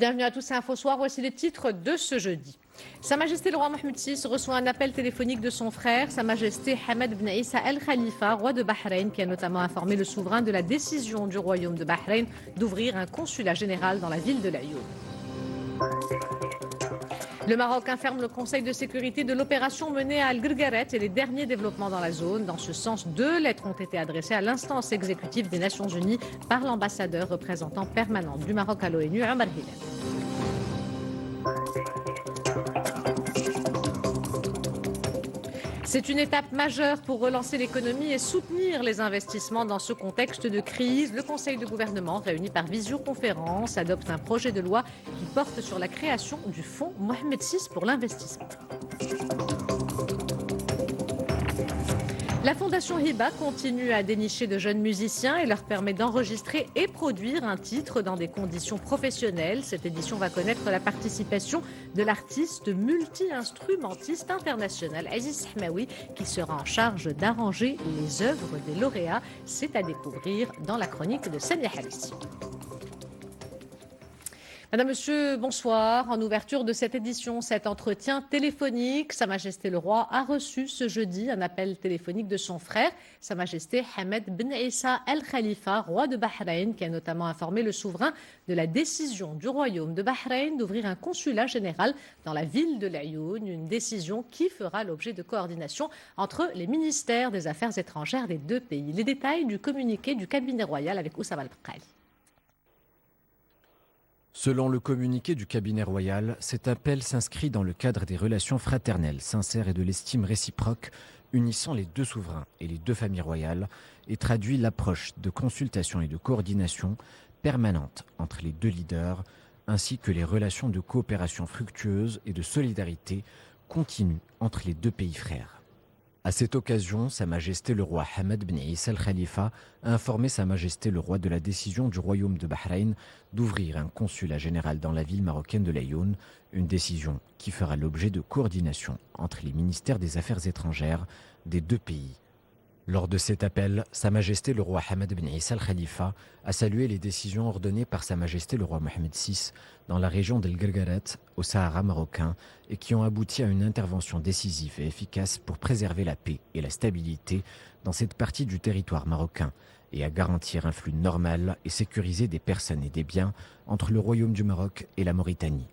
Bienvenue à tous, c'est Info Soir. Voici les titres de ce jeudi. Sa Majesté le roi Mohamed VI reçoit un appel téléphonique de son frère, Sa Majesté Hamad Ben Issa Al Khalifa, roi de Bahreïn, qui a notamment informé le souverain de la décision du royaume de Bahreïn d'ouvrir un consulat général dans la ville de Laayoune. Le Maroc informe le Conseil de sécurité de l'opération menée à Al-Girgaret et les derniers développements dans la zone. Dans ce sens, 2 lettres ont été adressées à l'instance exécutive des Nations Unies par l'ambassadeur représentant permanent du Maroc à l'ONU, Omar Hilal. C'est une étape majeure pour relancer l'économie et soutenir les investissements dans ce contexte de crise. Le Conseil de gouvernement, réuni par visioconférence, adopte un projet de loi qui porte sur la création du fonds Mohamed VI pour l'investissement. La Fondation Hiba continue à dénicher de jeunes musiciens et leur permet d'enregistrer et produire un titre dans des conditions professionnelles. Cette édition va connaître la participation de l'artiste multi-instrumentiste international Aziz Hmaoui qui sera en charge d'arranger les œuvres des lauréats. C'est à découvrir dans la chronique de Samia Halissi. Madame, Monsieur, bonsoir. En ouverture de cette édition, cet entretien téléphonique, Sa Majesté le Roi a reçu ce jeudi un appel téléphonique de son frère, Sa Majesté Hamad Ben Issa Al Khalifa, roi de Bahreïn, qui a notamment informé le souverain de la décision du royaume de Bahreïn d'ouvrir un consulat général dans la ville de Laayoune, une décision qui fera l'objet de coordination entre les ministères des Affaires étrangères des 2 pays. Les détails du communiqué du cabinet royal avec Oussama Al-Baqali. Selon le communiqué du cabinet royal, cet appel s'inscrit dans le cadre des relations fraternelles, sincères et de l'estime réciproque unissant les 2 souverains et les 2 familles royales et traduit l'approche de consultation et de coordination permanente entre les 2 leaders ainsi que les relations de coopération fructueuse et de solidarité continue entre les 2 pays frères. À cette occasion, Sa Majesté le roi Hamad Ben Issa Al Khalifa a informé Sa Majesté le roi de la décision du royaume de Bahreïn d'ouvrir un consulat général dans la ville marocaine de Laayoune, une décision qui fera l'objet de coordination entre les ministères des Affaires étrangères des 2 pays. Lors de cet appel, Sa Majesté le roi Hamad Ben Issa Al Khalifa a salué les décisions ordonnées par Sa Majesté le roi Mohamed VI dans la région d'El Girgaret, au Sahara marocain, et qui ont abouti à une intervention décisive et efficace pour préserver la paix et la stabilité dans cette partie du territoire marocain et à garantir un flux normal et sécurisé des personnes et des biens entre le Royaume du Maroc et la Mauritanie.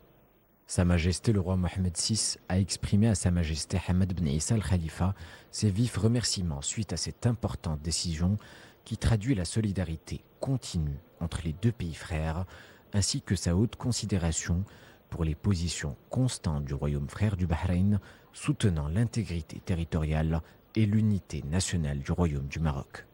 Sa Majesté le roi Mohamed VI a exprimé à Sa Majesté Hamad Ben Issa Al Khalifa ses vifs remerciements suite à cette importante décision qui traduit la solidarité continue entre les 2 pays frères ainsi que sa haute considération pour les positions constantes du royaume frère du Bahreïn soutenant l'intégrité territoriale et l'unité nationale du royaume du Maroc.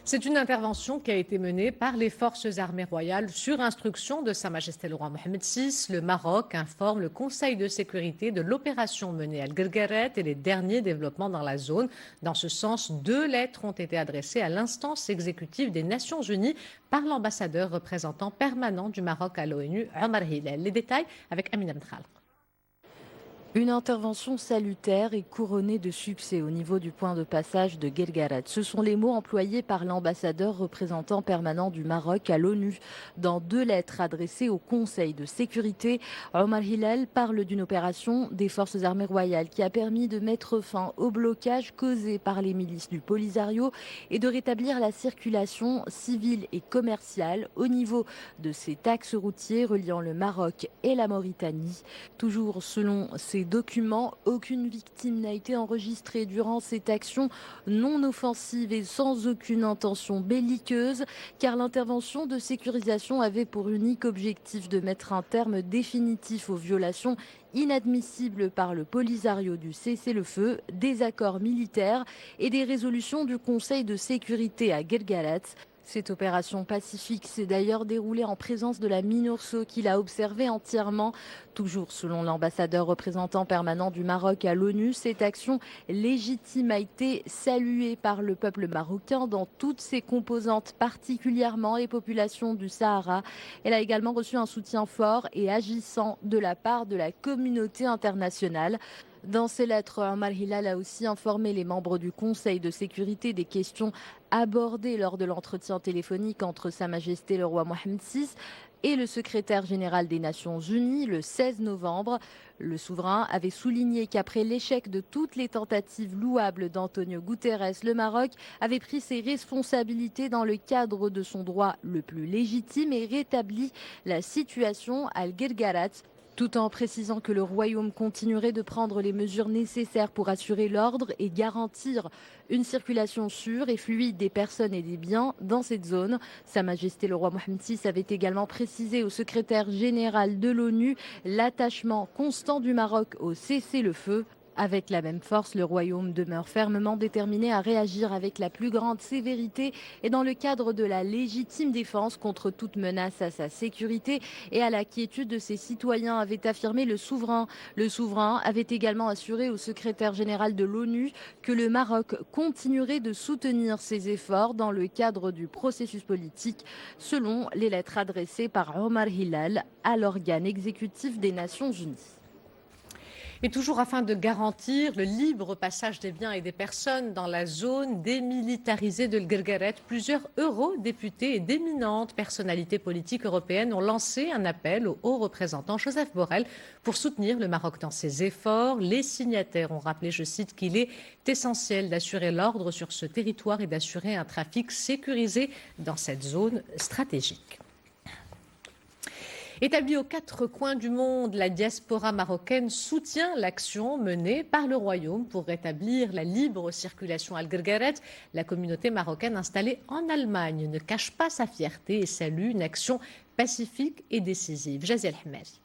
C'est une intervention qui a été menée par les forces armées royales sur instruction de Sa Majesté le roi Mohamed VI. Le Maroc informe le Conseil de sécurité de l'opération menée à Al-Girgaret et les derniers développements dans la zone. Dans ce sens, 2 lettres ont été adressées à l'instance exécutive des Nations Unies par l'ambassadeur représentant permanent du Maroc à l'ONU, Omar Hilal. Les détails avec Amina Mtral. Une intervention salutaire et couronnée de succès au niveau du point de passage de Girgaret. Ce sont les mots employés par l'ambassadeur représentant permanent du Maroc à l'ONU. Dans 2 lettres adressées au Conseil de sécurité, Omar Hilal parle d'une opération des forces armées royales qui a permis de mettre fin au blocage causé par les milices du Polisario et de rétablir la circulation civile et commerciale au niveau de ces axes routiers reliant le Maroc et la Mauritanie. Toujours selon ces documents, aucune victime n'a été enregistrée durant cette action non offensive et sans aucune intention belliqueuse, car l'intervention de sécurisation avait pour unique objectif de mettre un terme définitif aux violations inadmissibles par le Polisario du cessez-le-feu, des accords militaires et des résolutions du Conseil de sécurité à Girgaret. Cette opération pacifique s'est d'ailleurs déroulée en présence de la MINURSO qui l'a observée entièrement. Toujours selon l'ambassadeur représentant permanent du Maroc à l'ONU, cette action légitime a été saluée par le peuple marocain dans toutes ses composantes, particulièrement les populations du Sahara. Elle a également reçu un soutien fort et agissant de la part de la communauté internationale. Dans ses lettres, Omar Hilal a aussi informé les membres du Conseil de sécurité des questions abordées lors de l'entretien téléphonique entre Sa Majesté le roi Mohamed VI et le secrétaire général des Nations Unies le 16 novembre. Le souverain avait souligné qu'après l'échec de toutes les tentatives louables d'Antonio Guterres, le Maroc avait pris ses responsabilités dans le cadre de son droit le plus légitime et rétabli la situation à Guelgarat, tout en précisant que le royaume continuerait de prendre les mesures nécessaires pour assurer l'ordre et garantir une circulation sûre et fluide des personnes et des biens dans cette zone. Sa Majesté le roi Mohammed VI avait également précisé au secrétaire général de l'ONU l'attachement constant du Maroc au cessez-le-feu. Avec la même force, le royaume demeure fermement déterminé à réagir avec la plus grande sévérité et dans le cadre de la légitime défense contre toute menace à sa sécurité et à la quiétude de ses citoyens, avait affirmé le souverain. Le souverain avait également assuré au secrétaire général de l'ONU que le Maroc continuerait de soutenir ses efforts dans le cadre du processus politique, selon les lettres adressées par Omar Hilal à l'organe exécutif des Nations Unies. Et toujours afin de garantir le libre passage des biens et des personnes dans la zone démilitarisée de Guelgaret, plusieurs eurodéputés et d'éminentes personnalités politiques européennes ont lancé un appel au haut représentant Joseph Borrell pour soutenir le Maroc dans ses efforts. Les signataires ont rappelé, je cite, qu'il est essentiel d'assurer l'ordre sur ce territoire et d'assurer un trafic sécurisé dans cette zone stratégique. Établie aux quatre coins du monde, la diaspora marocaine soutient l'action menée par le Royaume pour rétablir la libre circulation à Guelgaret. La communauté marocaine installée en Allemagne ne cache pas sa fierté et salue une action pacifique et décisive. Jaziel Hmeri.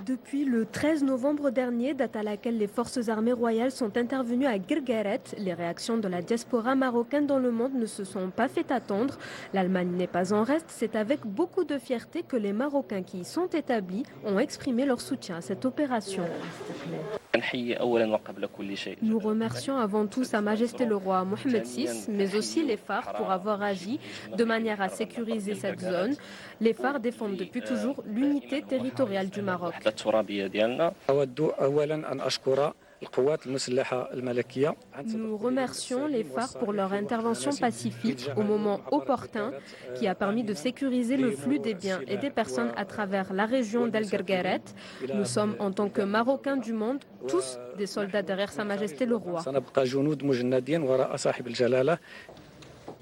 Depuis le 13 novembre dernier, date à laquelle les forces armées royales sont intervenues à Guelgaret, les réactions de la diaspora marocaine dans le monde ne se sont pas fait attendre. L'Allemagne n'est pas en reste, c'est avec beaucoup de fierté que les Marocains qui y sont établis ont exprimé leur soutien à cette opération. Nous remercions avant tout Sa Majesté le roi Mohammed VI, mais aussi les phares pour avoir agi de manière à sécuriser cette zone. Les phares défendent depuis toujours l'unité territoriale du Maroc. Nous remercions les phares pour leur intervention pacifique au moment opportun qui a permis de sécuriser le flux des biens et des personnes à travers la région d'El Guelgaret. Nous sommes en tant que Marocains du monde tous des soldats derrière Sa Majesté le roi.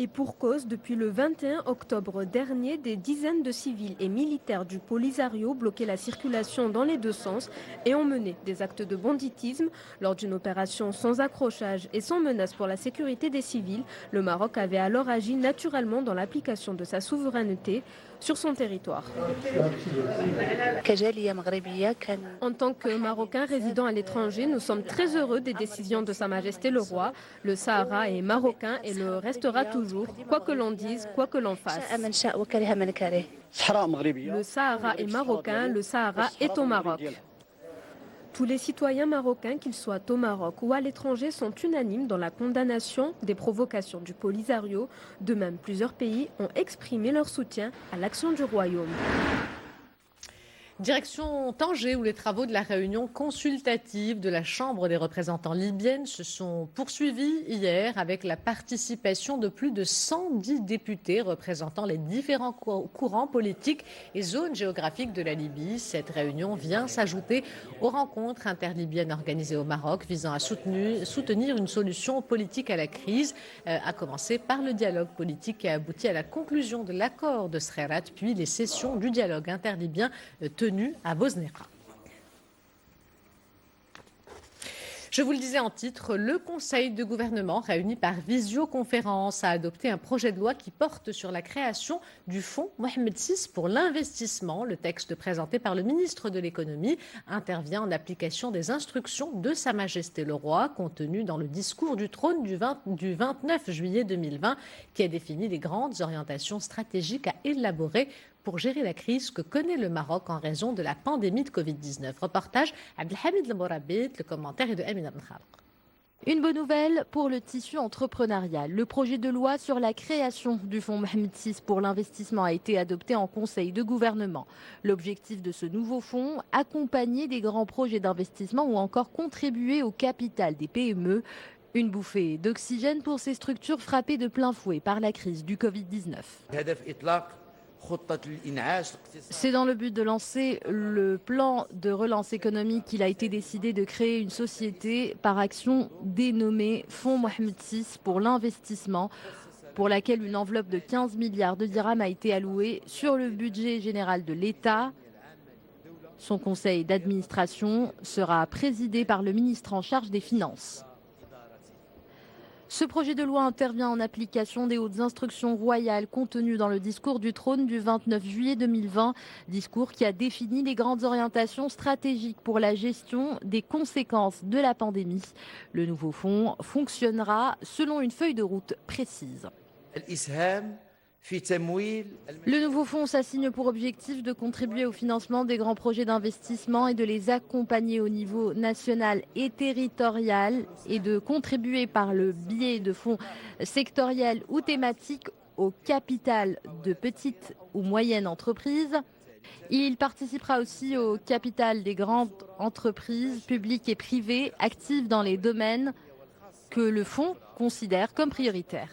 Et pour cause, depuis le 21 octobre dernier, des dizaines de civils et militaires du Polisario bloquaient la circulation dans les deux sens et ont mené des actes de banditisme. Lors d'une opération sans accrochage et sans menace pour la sécurité des civils, le Maroc avait alors agi naturellement dans l'application de sa souveraineté sur son territoire. En tant que Marocains résidant à l'étranger, nous sommes très heureux des décisions de Sa Majesté le Roi. Le Sahara est marocain et le restera toujours, quoi que l'on dise, quoi que l'on fasse. Le Sahara est marocain, le Sahara est au Maroc. Tous les citoyens marocains, qu'ils soient au Maroc ou à l'étranger, sont unanimes dans la condamnation des provocations du Polisario. De même, plusieurs pays ont exprimé leur soutien à l'action du Royaume. Direction Tanger, où les travaux de la réunion consultative de la Chambre des représentants libyenne se sont poursuivis hier avec la participation de plus de 110 députés représentant les différents courants politiques et zones géographiques de la Libye. Cette réunion vient s'ajouter aux rencontres interlibyennes organisées au Maroc visant à soutenir une solution politique à la crise, à commencer par le dialogue politique qui a abouti à la conclusion de l'accord de Srerat, puis les sessions du dialogue interlibyen tenu à Bosnera. Je vous le disais en titre, le Conseil de gouvernement réuni par visioconférence a adopté un projet de loi qui porte sur la création du Fonds Mohammed VI pour l'investissement. Le texte présenté par le ministre de l'économie intervient en application des instructions de Sa Majesté le Roi contenues dans le discours du trône du 29 juillet 2020 qui a défini les grandes orientations stratégiques à élaborer pour gérer la crise que connaît le Maroc en raison de la pandémie de Covid-19. Reportage Abdelhamid Lemorabit, le commentaire est de Amina Benkhar. Une bonne nouvelle pour le tissu entrepreneurial. Le projet de loi sur la création du Fonds Mohammed VI pour l'investissement a été adopté en Conseil de gouvernement. L'objectif de ce nouveau fonds, accompagner des grands projets d'investissement ou encore contribuer au capital des PME. Une bouffée d'oxygène pour ces structures frappées de plein fouet par la crise du Covid-19. C'est dans le but de lancer le plan de relance économique qu'il a été décidé de créer une société par action dénommée Fonds Mohamed VI pour l'investissement, pour laquelle une enveloppe de 15 milliards de dirhams a été allouée sur le budget général de l'État. Son conseil d'administration sera présidé par le ministre en charge des Finances. Ce projet de loi intervient en application des hautes instructions royales contenues dans le discours du trône du 29 juillet 2020, discours qui a défini les grandes orientations stratégiques pour la gestion des conséquences de la pandémie. Le nouveau fonds fonctionnera selon une feuille de route précise. Le nouveau fonds s'assigne pour objectif de contribuer au financement des grands projets d'investissement et de les accompagner au niveau national et territorial et de contribuer par le biais de fonds sectoriels ou thématiques au capital de petites ou moyennes entreprises. Il participera aussi au capital des grandes entreprises publiques et privées actives dans les domaines que le fonds considère comme prioritaires.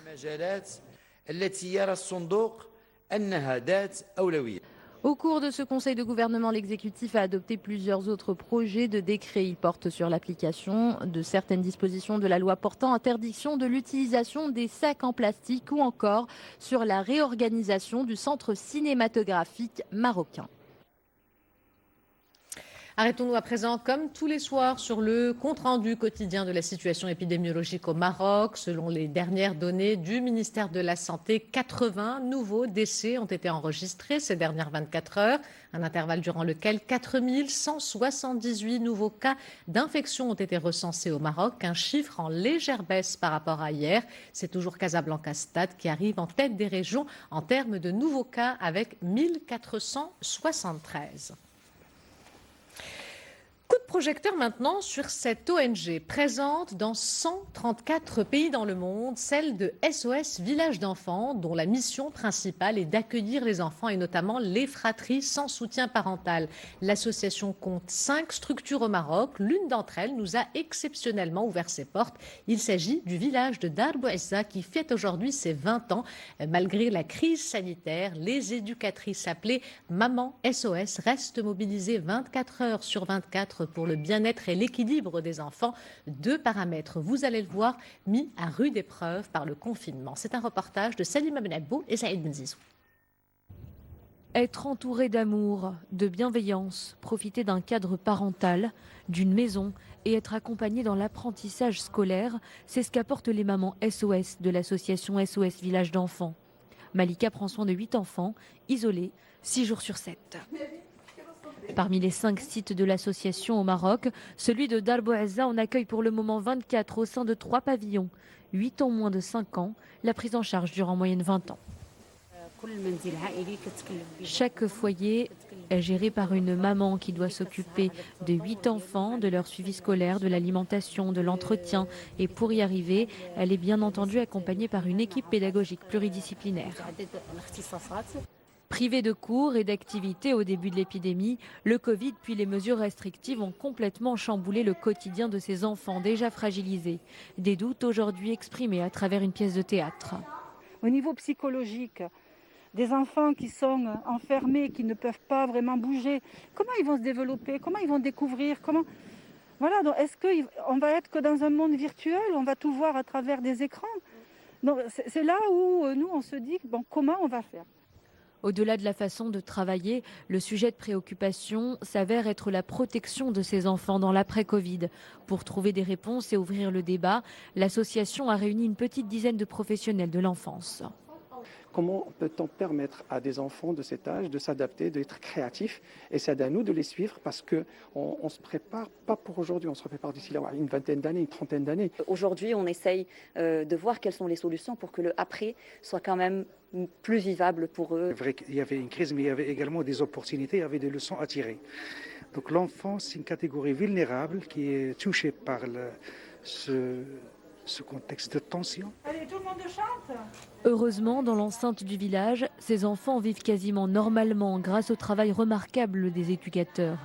Au cours de ce conseil de gouvernement, l'exécutif a adopté plusieurs autres projets de décret. Il porte sur l'application de certaines dispositions de la loi portant interdiction de l'utilisation des sacs en plastique ou encore sur la réorganisation du centre cinématographique marocain. Arrêtons-nous à présent, comme tous les soirs, sur le compte-rendu quotidien de la situation épidémiologique au Maroc. Selon les dernières données du ministère de la Santé, 80 nouveaux décès ont été enregistrés ces dernières 24 heures, un intervalle durant lequel 4178 nouveaux cas d'infection ont été recensés au Maroc, un chiffre en légère baisse par rapport à hier. C'est toujours Casablanca-Stade qui arrive en tête des régions en termes de nouveaux cas avec 1473. Coup de projecteur maintenant sur cette ONG présente dans 134 pays dans le monde, celle de SOS Village d'enfants, dont la mission principale est d'accueillir les enfants et notamment les fratries sans soutien parental. L'association compte 5 structures au Maroc. L'une d'entre elles nous a exceptionnellement ouvert ses portes. Il s'agit du village de Dar Bouezza qui fête aujourd'hui ses 20 ans. Malgré la crise sanitaire, les éducatrices appelées Maman SOS restent mobilisées 24 heures sur 24 pour le bien-être et l'équilibre des enfants. 2 paramètres, vous allez le voir, mis à rude épreuve par le confinement. C'est un reportage de Salima Benabou et Saïd Benzizou. Être entouré d'amour, de bienveillance, profiter d'un cadre parental, d'une maison et être accompagné dans l'apprentissage scolaire, c'est ce qu'apportent les mamans SOS de l'association SOS Village d'enfants. Malika prend soin de 8 enfants, isolés, 6 jours sur 7. Parmi les 5 sites de l'association au Maroc, celui de Dar Bouezza en accueille pour le moment 24 au sein de 3 pavillons. 8 ont moins de 5 ans, la prise en charge dure en moyenne 20 ans. Chaque foyer est géré par une maman qui doit s'occuper de 8 enfants, de leur suivi scolaire, de l'alimentation, de l'entretien. Et pour y arriver, elle est bien entendu accompagnée par une équipe pédagogique pluridisciplinaire. Privés de cours et d'activités au début de l'épidémie, le Covid puis les mesures restrictives ont complètement chamboulé le quotidien de ces enfants déjà fragilisés. Des doutes aujourd'hui exprimés à travers une pièce de théâtre. Au niveau psychologique, des enfants qui sont enfermés, qui ne peuvent pas vraiment bouger, comment ils vont se développer, comment ils vont découvrir, Voilà, donc est-ce qu'on va être que dans un monde virtuel, on va tout voir à travers des écrans? Donc c'est là où nous on se dit, bon, comment on va faire? Au-delà de la façon de travailler, le sujet de préoccupation s'avère être la protection de ces enfants dans l'après-Covid. Pour trouver des réponses et ouvrir le débat, l'association a réuni une petite dizaine de professionnels de l'enfance. Comment peut-on permettre à des enfants de cet âge de s'adapter, d'être créatifs? Et c'est à nous de les suivre parce qu'on ne se prépare pas pour aujourd'hui, on se prépare d'ici là une vingtaine d'années, une trentaine d'années. Aujourd'hui, on essaye de voir quelles sont les solutions pour que le après soit quand même plus vivable pour eux. C'est vrai qu'il y avait une crise, mais il y avait également des opportunités, il y avait des leçons à tirer. Donc l'enfant, c'est une catégorie vulnérable qui est touchée par ce contexte de tension. Allez, tout le monde chante. Heureusement, dans l'enceinte du village, ces enfants vivent quasiment normalement grâce au travail remarquable des éducateurs.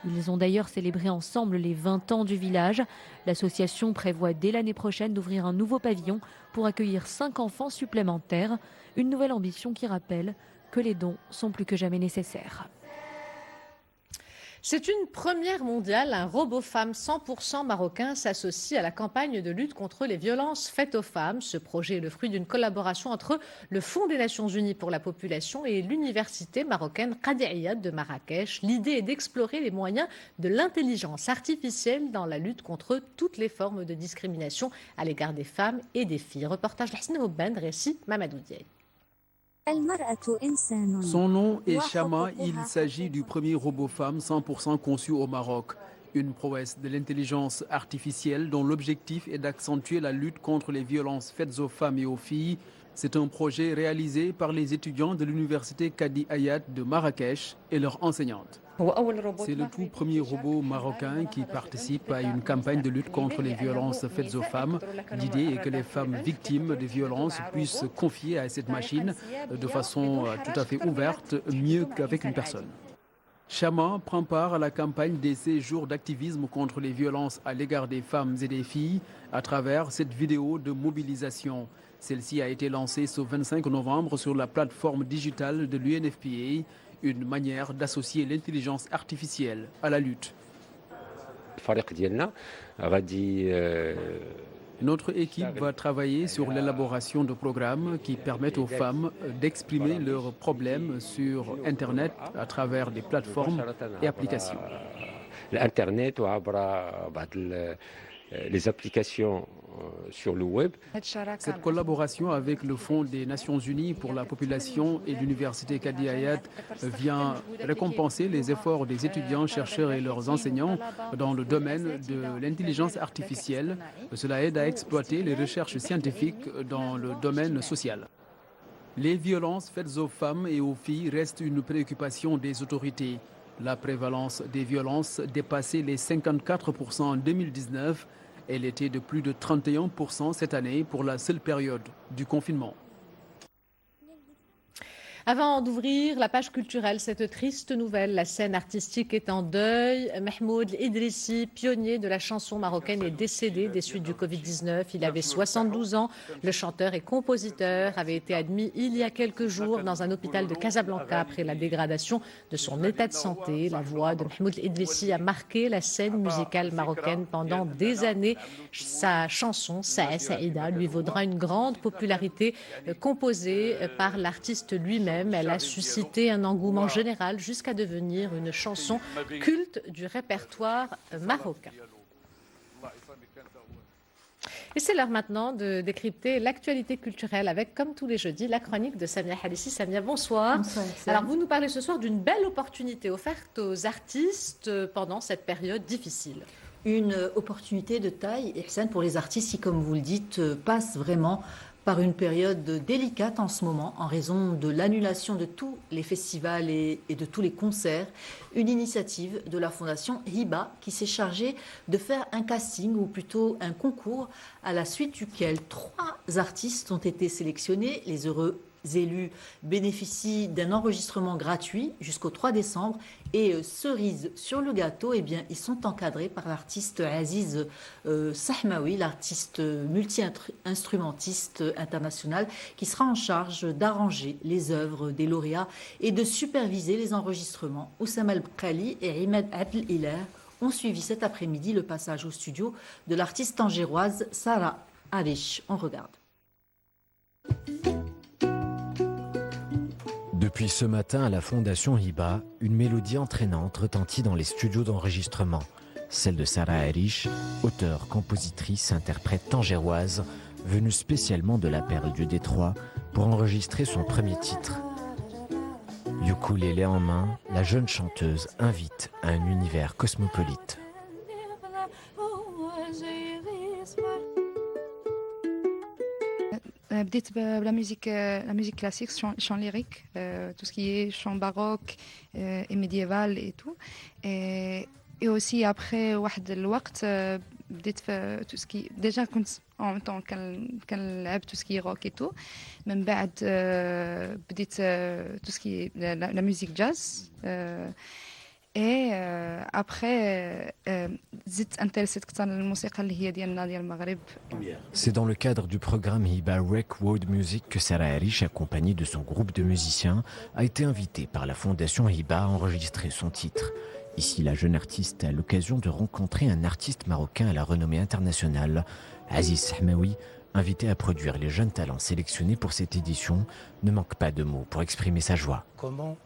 Ils ont d'ailleurs célébré ensemble les 20 ans du village. L'association prévoit dès l'année prochaine d'ouvrir un nouveau pavillon pour accueillir 5 enfants supplémentaires. Une nouvelle ambition qui rappelle que les dons sont plus que jamais nécessaires. C'est une première mondiale. Un robot femme 100% marocain s'associe à la campagne de lutte contre les violences faites aux femmes. Ce projet est le fruit d'une collaboration entre le Fonds des Nations Unies pour la population et l'université marocaine Qadi Iyad de Marrakech. L'idée est d'explorer les moyens de l'intelligence artificielle dans la lutte contre toutes les formes de discrimination à l'égard des femmes et des filles. Reportage d'Hassan Houben, récit Mamadou Diaye. Son nom est Chama, il s'agit du premier robot-femme 100% conçu au Maroc. Une prouesse de l'intelligence artificielle dont l'objectif est d'accentuer la lutte contre les violences faites aux femmes et aux filles. C'est un projet réalisé par les étudiants de l'université Qadi Iyad de Marrakech et leurs enseignantes. C'est le tout premier robot marocain qui participe à une campagne de lutte contre les violences faites aux femmes. L'idée est que les femmes victimes de violences puissent se confier à cette machine de façon tout à fait ouverte, mieux qu'avec une personne. Chama prend part à la campagne des séjours d'activisme contre les violences à l'égard des femmes et des filles à travers cette vidéo de mobilisation. Celle-ci a été lancée ce 25 novembre sur la plateforme digitale de l'UNFPA, une manière d'associer l'intelligence artificielle à la lutte. Notre équipe va travailler sur l'élaboration de programmes qui permettent aux femmes d'exprimer leurs problèmes sur Internet à travers des plateformes et applications. L'Internet, les applications sur le web. Cette collaboration avec le Fonds des Nations Unies pour la population et l'université Qadi Iyad vient récompenser les efforts des étudiants, chercheurs et leurs enseignants dans le domaine de l'intelligence artificielle. Cela aide à exploiter les recherches scientifiques dans le domaine social. Les violences faites aux femmes et aux filles restent une préoccupation des autorités. La prévalence des violences dépassait les 54% en 2019. Elle était de plus de 31% cette année pour la seule période du confinement. Avant d'ouvrir la page culturelle, cette triste nouvelle, la scène artistique est en deuil. Mahmoud Idrissi, pionnier de la chanson marocaine, est décédé des suites du Covid-19. Il avait 72 ans. Le chanteur et compositeur avait été admis il y a quelques jours dans un hôpital de Casablanca après la dégradation de son état de santé. La voix de Mahmoud Idrissi a marqué la scène musicale marocaine pendant des années. Sa chanson, Saïda, lui vaudra une grande popularité composée par l'artiste lui-même. Elle a suscité un engouement général jusqu'à devenir une chanson culte du répertoire marocain. Et c'est l'heure maintenant de décrypter l'actualité culturelle avec, comme tous les jeudis, la chronique de Samia Halissi. Samia, bonsoir. Bonsoir. Alors, vous nous parlez ce soir d'une belle opportunité offerte aux artistes pendant cette période difficile. Une opportunité de taille, Ihsan, pour les artistes qui, comme vous le dites, passent vraiment par une période délicate en ce moment en raison de l'annulation de tous les festivals et de tous les concerts. Une initiative de la fondation Hiba qui s'est chargée de faire un casting ou plutôt un concours à la suite duquel 3 artistes ont été sélectionnés. Les heureux élus bénéficient d'un enregistrement gratuit jusqu'au 3 décembre et cerise sur le gâteau, eh bien, ils sont encadrés par l'artiste Aziz Sahmaoui, l'artiste multi-instrumentiste international qui sera en charge d'arranger les œuvres des lauréats et de superviser les enregistrements. Oussama El-Bkali et Imad Abdel-Hilaire ont suivi cet après-midi le passage au studio de l'artiste tangéroise Sarah Arish. On regarde. Depuis ce matin à la Fondation Hiba, une mélodie entraînante retentit dans les studios d'enregistrement. Celle de Sarah Arish, auteure, compositrice, interprète tangéroise, venue spécialement de la perle du Détroit pour enregistrer son premier titre. Ukulélé en main, la jeune chanteuse invite à un univers cosmopolite. بديت بلا musique classique, chant lyrique, tout ce qui est chant baroque et médiéval et tout. Et aussi après واحد الوقت بديت في tout ce qui déjà كنت en même temps كنلعب tout ce qui est rock et tout. من بعد بديت tout ce qui est la musique jazz. Et après زدت انترست كثر الموسيقى اللي هي ديالنا ديال المغرب. C'est dans le cadre du programme Hiba Rec World Music que Sarah Arish, accompagnée de son groupe de musiciens, a été invitée par la fondation Hiba à enregistrer son titre. Ici, la jeune artiste a l'occasion de rencontrer un artiste marocain à la renommée internationale, Aziz Hmaoui, invité à produire les jeunes talents sélectionnés pour cette édition, ne manque pas de mots pour exprimer sa joie. Comment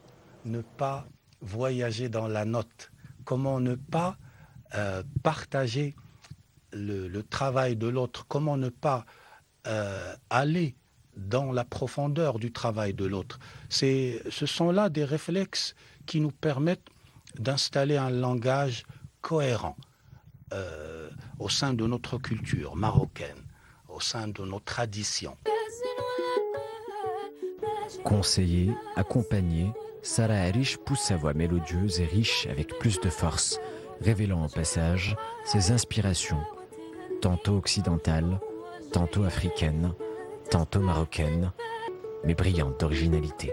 ne pas voyager dans la note? Comment ne pas partager le travail de l'autre? Comment ne pas aller dans la profondeur du travail de l'autre? Ce sont là des réflexes qui nous permettent d'installer un langage cohérent au sein de notre culture marocaine, au sein de nos traditions. Conseillée, accompagnée, Sarah Arish pousse sa voix mélodieuse et riche avec plus de force, révélant au passage ses inspirations, tantôt occidentales, tantôt africaines, tantôt marocaines, mais brillantes d'originalité.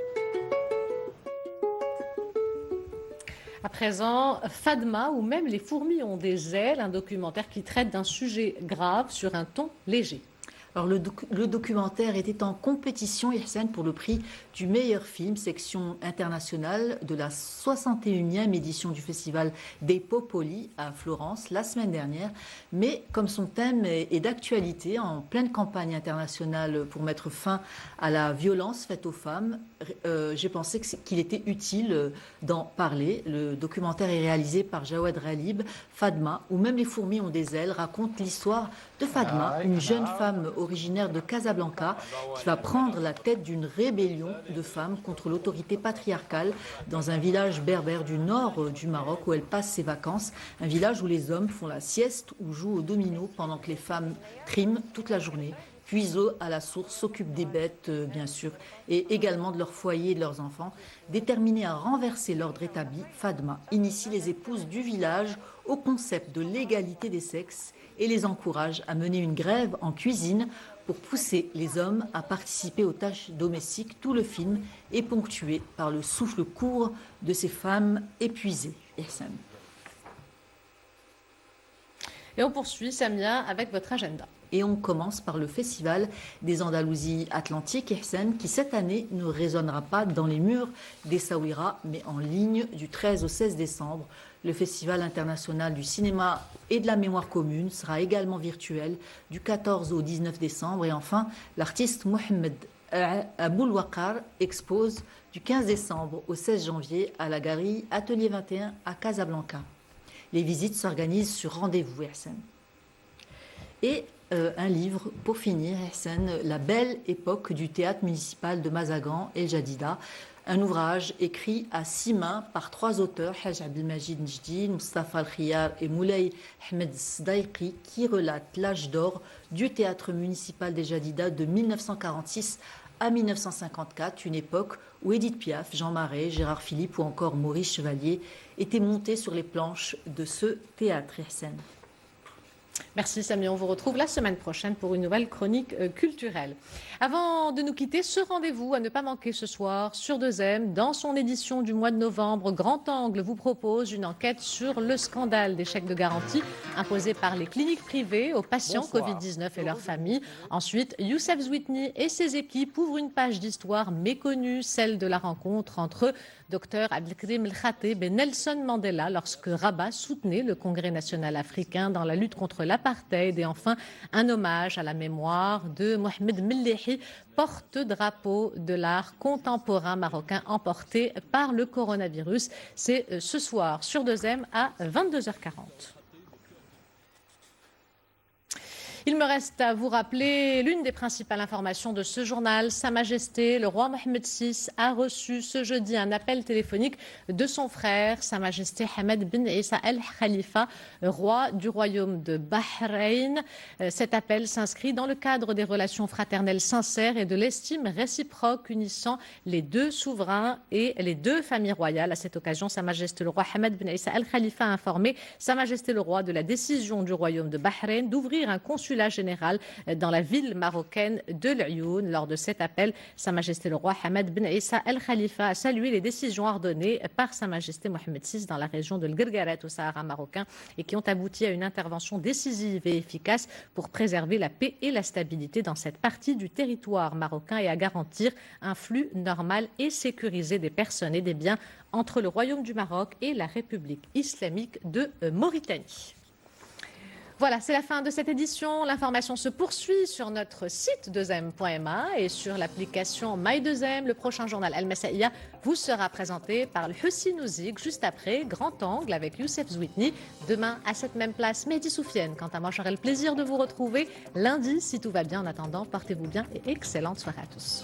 À présent, Fadma ou même les fourmis ont des ailes, un documentaire qui traite d'un sujet grave sur un ton léger. Alors le documentaire était en compétition, Ihsan, pour le prix du meilleur film, section internationale de la 61e édition du festival des Popoli à Florence la semaine dernière. Mais comme son thème est d'actualité, en pleine campagne internationale pour mettre fin à la violence faite aux femmes, j'ai pensé qu'il était utile d'en parler. Le documentaire est réalisé par Jawad Ralib. Fadma, ou même les fourmis ont des ailes, raconte l'histoire de Fadma, une jeune femme originaire de Casablanca qui va prendre la tête d'une rébellion de femmes contre l'autorité patriarcale dans un village berbère du nord du Maroc où elle passe ses vacances. Un village où les hommes font la sieste ou jouent au domino pendant que les femmes triment toute la journée. Puis à la source s'occupent des bêtes, bien sûr, et également de leur foyer et de leurs enfants. Déterminée à renverser l'ordre établi, Fadma initie les épouses du village au concept de l'égalité des sexes et les encourage à mener une grève en cuisine pour pousser les hommes à participer aux tâches domestiques. Tout le film est ponctué par le souffle court de ces femmes épuisées. Ihsan. Et on poursuit, Samia, avec votre agenda. Et on commence par le Festival des Andalousies Atlantiques, Ihsan, qui cette année ne résonnera pas dans les murs d'Essaouira, mais en ligne du 13 au 16 décembre. Le Festival international du cinéma et de la mémoire commune sera également virtuel du 14 au 19 décembre. Et enfin, l'artiste Mohamed Aboulouakar expose du 15 décembre au 16 janvier à la galerie Atelier 21 à Casablanca. Les visites s'organisent sur rendez-vous, Ihsan. Et un livre pour finir, Ihsan, La belle époque du théâtre municipal de Mazagan El Jadida. Un ouvrage écrit à 6 mains par 3 auteurs, Haj Abdelmajid Njdin, Mustafa Al-Khiyar et Moulay Ahmed Sdaïqi, qui relate l'âge d'or du théâtre municipal des Jadida de 1946 à 1954, une époque où Édith Piaf, Jean Marais, Gérard Philippe ou encore Maurice Chevalier étaient montés sur les planches de ce théâtre, Ihsan. Merci Samia, on vous retrouve la semaine prochaine pour une nouvelle chronique culturelle. Avant de nous quitter, ce rendez-vous à ne pas manquer ce soir sur 2M. Dans son édition du mois de novembre, Grand Angle vous propose une enquête sur le scandale des chèques de garantie imposés par les cliniques privées aux patients Covid-19 et leurs familles. Ensuite, Youssef Zouitni et ses équipes ouvrent une page d'histoire méconnue, celle de la rencontre entre Dr Abdelkrim El Khatib et Nelson Mandela lorsque Rabat soutenait le Congrès national africain dans la lutte contre l'apartheid. Et enfin, un hommage à la mémoire de Mohamed Mellehi, porte-drapeau de l'art contemporain marocain emporté par le coronavirus. C'est ce soir sur 2M à 22h40. Il me reste à vous rappeler l'une des principales informations de ce journal. Sa Majesté, le roi Mohamed VI, a reçu ce jeudi un appel téléphonique de son frère, Sa Majesté Hamad bin Issa Al Khalifa, roi du royaume de Bahreïn. Cet appel s'inscrit dans le cadre des relations fraternelles sincères et de l'estime réciproque unissant les deux souverains et les deux familles royales. À cette occasion, Sa Majesté le roi Hamad bin Issa Al Khalifa a informé Sa Majesté le roi de la décision du royaume de Bahreïn d'ouvrir un consulat consulat général dans la ville marocaine de l'Ayoun. Lors de cet appel, Sa Majesté le roi Hamad Ben Issa Al Khalifa a salué les décisions ordonnées par Sa Majesté Mohamed VI dans la région de l'Guerguerat au Sahara marocain et qui ont abouti à une intervention décisive et efficace pour préserver la paix et la stabilité dans cette partie du territoire marocain et à garantir un flux normal et sécurisé des personnes et des biens entre le Royaume du Maroc et la République islamique de Mauritanie. Voilà, c'est la fin de cette édition. L'information se poursuit sur notre site 2m.ma et sur l'application My2m. Le prochain journal Al Masaïa vous sera présenté par le Hussi Nouzik juste après Grand Angle avec Youssef Zouitni. Demain à cette même place, Mehdi Soufiane. Quant à moi, j'aurai le plaisir de vous retrouver lundi si tout va bien. En attendant, portez-vous bien et excellente soirée à tous.